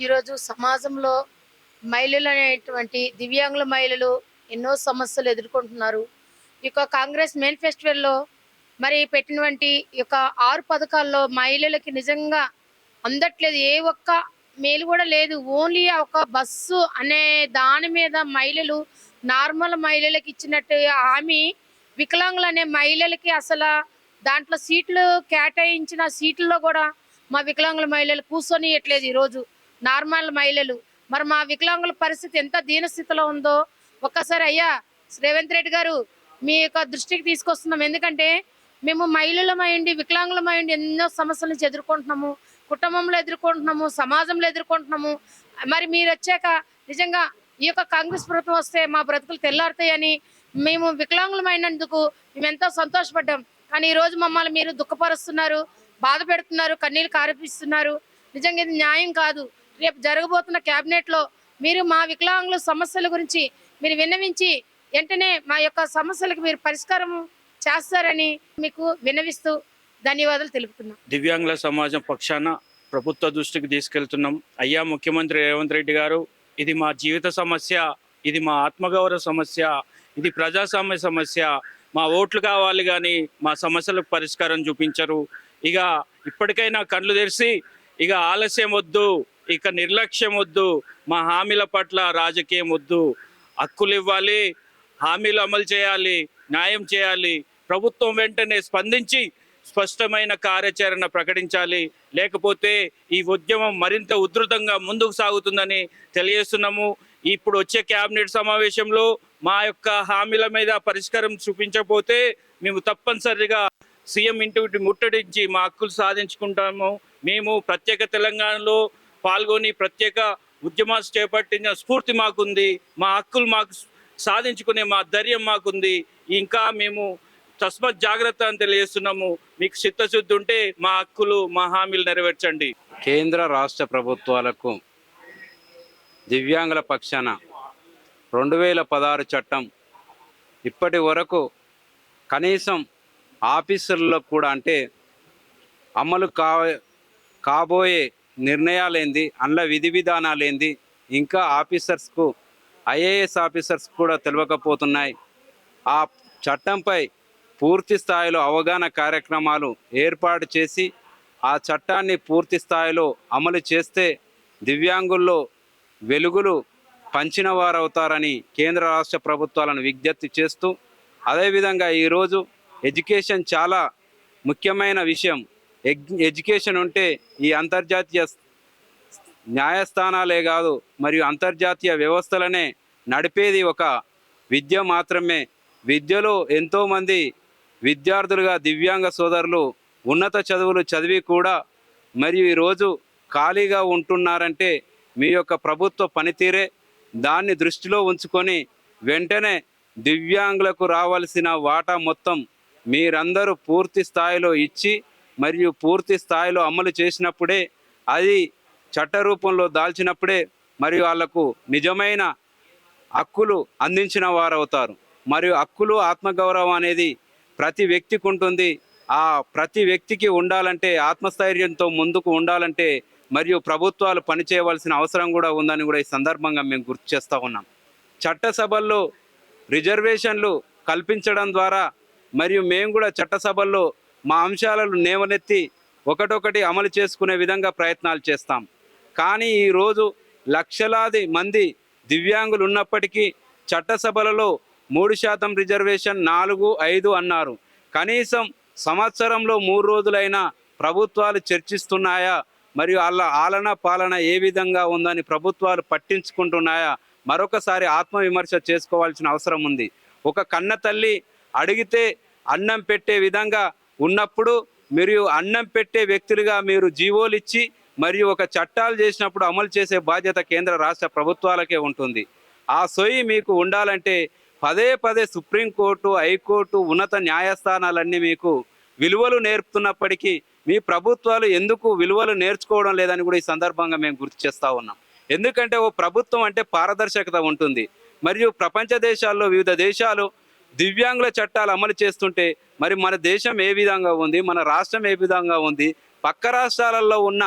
ఈరోజు సమాజంలో మహిళలు అనేటువంటి దివ్యాంగుల మహిళలు ఎన్నో సమస్యలు ఎదుర్కొంటున్నారు. ఈ యొక్క కాంగ్రెస్ మేనిఫెస్టోలో మరి పెట్టినటువంటి ఈ యొక్క 6 పథకాల్లో మహిళలకి నిజంగా అందట్లేదు. ఏ ఒక్క మేలు కూడా లేదు. ఓన్లీ ఒక బస్సు అనే దాని మీద మహిళలు నార్మల్ మహిళలకి ఇచ్చినట్టు హామీ వికలాంగులు అనే మహిళలకి అసలు దాంట్లో సీట్లు కేటాయించిన సీట్లలో కూడా మా వికలాంగుల మహిళలు కూర్చొనియట్లేదు. ఈరోజు నార్మల్ మహిళలు మరి మా వికలాంగుల పరిస్థితి ఎంత దీనస్థితిలో ఉందో ఒక్కసారి అయ్యా రేవంత్ రెడ్డి గారు మీ యొక్క దృష్టికి తీసుకొస్తున్నాం. ఎందుకంటే మేము మహిళలమైండి వికలాంగులమైండి ఎన్నో సమస్యల నుంచి ఎదుర్కొంటున్నాము, కుటుంబంలో ఎదుర్కొంటున్నాము, సమాజంలో ఎదుర్కొంటున్నాము. మరి మీరు వచ్చాక నిజంగా ఈ యొక్క కాంగ్రెస్ ప్రభుత్వం వస్తే మా బ్రతుకులు తెల్లారుతాయని మేము వికలాంగులమైనందుకు మేము ఎంతో సంతోషపడ్డాం. కానీ ఈరోజు మమ్మల్ని మీరు దుఃఖపరుస్తున్నారు, బాధ పెడుతున్నారు, కన్నీళ్ళు కారిపిస్తున్నారు. నిజంగా ఇది న్యాయం కాదు. రేపు జరగబోతున్న క్యాబినెట్లో మీరు మా వికలాంగుల సమస్యల గురించి మీరు విన్నవించి వెంటనే మా యొక్క సమస్యలకు మీరు పరిష్కారం చేస్తారని మీకు విన్నవిస్తూ ధన్యవాదాలు తెలుపుతున్నాం. దివ్యాంగుల సమాజం పక్షాన ప్రభుత్వ దృష్టికి తీసుకెళ్తున్నాం. అయ్యా ముఖ్యమంత్రి రేవంత్ రెడ్డి గారు, ఇది మా జీవిత సమస్య, ఇది మా ఆత్మగౌరవ సమస్య, ఇది ప్రజాస్వామ్య సమస్య. మా ఓట్లు కావాలి కానీ మా సమస్యలకు పరిష్కారం చూపించరు. ఇక ఇప్పటికైనా కళ్ళు తెరిచి ఇక ఆలస్యం వద్దు, ఇక నిర్లక్ష్యం వద్దు, మా హామీల పట్ల రాజకీయం వద్దు. హక్కులు ఇవ్వాలి, హామీలు అమలు చేయాలి, న్యాయం చేయాలి. ప్రభుత్వం వెంటనే స్పందించి స్పష్టమైన కార్యాచరణ ప్రకటించాలి. లేకపోతే ఈ ఉద్యమం మరింత ఉధృతంగా ముందుకు సాగుతుందని తెలియజేస్తున్నాము. ఇప్పుడు వచ్చే క్యాబినెట్ సమావేశంలో మా యొక్క హామీల మీద పరిష్కారం చూపించకపోతే మేము తప్పనిసరిగా సీఎం ఇంటి ముట్టడించి మా హక్కులు సాధించుకుంటాము. మేము ప్రత్యేక తెలంగాణలో పాల్గొని ప్రత్యేక ఉద్యమాలు చేపట్టిన స్ఫూర్తి మాకుంది. మా హక్కులు మాకు సాధించుకునే మా ధైర్యం మాకుంది. ఇంకా మేము తస్మత్ జాగ్రత్త అని తెలియజేస్తున్నాము. మీకు చిత్తశుద్ధి ఉంటే మా హక్కులు మా హామీలు నెరవేర్చండి. కేంద్ర రాష్ట్ర ప్రభుత్వాలకు దివ్యాంగుల పక్షాన 2016 చట్టం ఇప్పటి వరకు కనీసం ఆఫీసర్లకు కూడా అంటే అమలు కాబోయే నిర్ణయాలేంది, అందులో విధి విధానాలేంది, ఇంకా ఆఫీసర్స్కు ఐఏఎస్ ఆఫీసర్స్ కూడా తెలియకపోతున్నాయి. ఆ చట్టంపై పూర్తి స్థాయిలో అవగాహన కార్యక్రమాలు ఏర్పాటు చేసి ఆ చట్టాన్ని పూర్తి స్థాయిలో అమలు చేస్తే దివ్యాంగుల్లో వెలుగులు పంచిన వారు అవుతారని కేంద్ర రాష్ట్ర ప్రభుత్వాలను విజ్ఞప్తి చేస్తూ, అదేవిధంగా ఈరోజు ఎడ్యుకేషన్ చాలా ముఖ్యమైన విషయం. ఎడ్యుకేషన్ ఉంటే ఈ అంతర్జాతీయ న్యాయస్థానాలే కాదు మరియు అంతర్జాతీయ వ్యవస్థలనే నడిపేది ఒక విద్య మాత్రమే. విద్యలో ఎంతోమంది విద్యార్థులుగా దివ్యాంగ సోదరులు ఉన్నత చదువులు చదివి కూడా మరియు ఈరోజు ఖాళీగా ఉంటున్నారంటే మీ యొక్క ప్రభుత్వ పనితీరే. దాన్ని దృష్టిలో ఉంచుకొని వెంటనే దివ్యాంగులకు రావాల్సిన వాటా మొత్తం మీరందరూ పూర్తి స్థాయిలో ఇచ్చి మరియు పూర్తి స్థాయిలో అమలు చేసినప్పుడే, అది చట్ట రూపంలో దాల్చినప్పుడే మరియు వాళ్లకు నిజమైన హక్కులు అందించిన వారు అవుతారు. మరియు హక్కులు ఆత్మగౌరవం అనేది ప్రతి వ్యక్తికి ఉంటుంది. ఆ ప్రతి వ్యక్తికి ఉండాలంటే, ఆత్మస్థైర్యంతో ముందుకు ఉండాలంటే మరియు ప్రభుత్వాలు పనిచేయవలసిన అవసరం కూడా ఉందని కూడా ఈ సందర్భంగా మేము గుర్తు చేస్తూ ఉన్నాం. చట్టసభల్లో రిజర్వేషన్లు కల్పించడం ద్వారా మరియు మేము కూడా చట్టసభల్లో మా అంశాలను లేవనెత్తి ఒకటొకటి అమలు చేసుకునే విధంగా ప్రయత్నాలు చేస్తాం. కానీ ఈరోజు లక్షలాది మంది దివ్యాంగులు ఉన్నప్పటికీ చట్టసభలలో 3% రిజర్వేషన్ 4, 5 అన్నారు. కనీసం సంవత్సరంలో 3 రోజులైనా ప్రభుత్వాలు చర్చిస్తున్నాయా మరియు వాళ్ళ ఆలన పాలన ఏ విధంగా ఉందని ప్రభుత్వాలు పట్టించుకుంటున్నాయా మరొకసారి ఆత్మవిమర్శ చేసుకోవాల్సిన అవసరం ఉంది. ఒక కన్న తల్లి అడిగితే అన్నం పెట్టే విధంగా ఉన్నప్పుడు మరియు అన్నం పెట్టే వ్యక్తులుగా మీరు జీవోలు ఇచ్చి మరియు ఒక చట్టాలు చేసినప్పుడు అమలు చేసే బాధ్యత కేంద్ర రాష్ట్ర ప్రభుత్వాలకే ఉంటుంది. ఆ సొయి మీకు ఉండాలంటే పదే పదే సుప్రీంకోర్టు, హైకోర్టు, ఉన్నత న్యాయస్థానాలన్నీ మీకు విలువలు నేర్పుతున్నప్పటికీ మీ ప్రభుత్వాలు ఎందుకు విలువలు నేర్చుకోవడం లేదని కూడా ఈ సందర్భంగా మేము గుర్తు చేస్తూ ఉన్నాం. ఎందుకంటే ఓ ప్రభుత్వం అంటే పారదర్శకత ఉంటుంది. మరియు ప్రపంచ దేశాల్లో వివిధ దేశాలు దివ్యాంగుల చట్టాలు అమలు చేస్తుంటే మరి మన దేశం ఏ విధంగా ఉంది, మన రాష్ట్రం ఏ విధంగా ఉంది, పక్క రాష్ట్రాలలో ఉన్న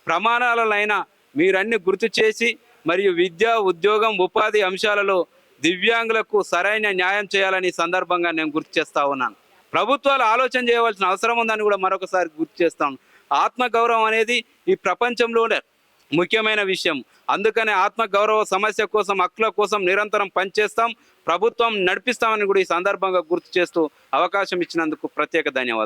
ప్రమాణాలనైనా మీరన్నీ గుర్తు చేసి మరియు విద్య, ఉద్యోగం, ఉపాధి అంశాలలో దివ్యాంగులకు సరైన న్యాయం చేయాలని ఈ సందర్భంగా నేను గుర్తు చేస్తా ఉన్నాను. ప్రభుత్వాలు ఆలోచన చేయవలసిన అవసరం ఉందని కూడా మరొకసారి గుర్తు చేస్తాను. ఆత్మగౌరవం అనేది ఈ ప్రపంచంలోనే ముఖ్యమైన విషయం. అందుకనే ఆత్మగౌరవ సమస్య కోసం, హక్కుల కోసం నిరంతరం పనిచేస్తాం, ప్రభుత్వం నడిపిస్తామని కూడా ఈ సందర్భంగా గుర్తు చేస్తూ అవకాశం ఇచ్చినందుకు ప్రత్యేక ధన్యవాదాలు.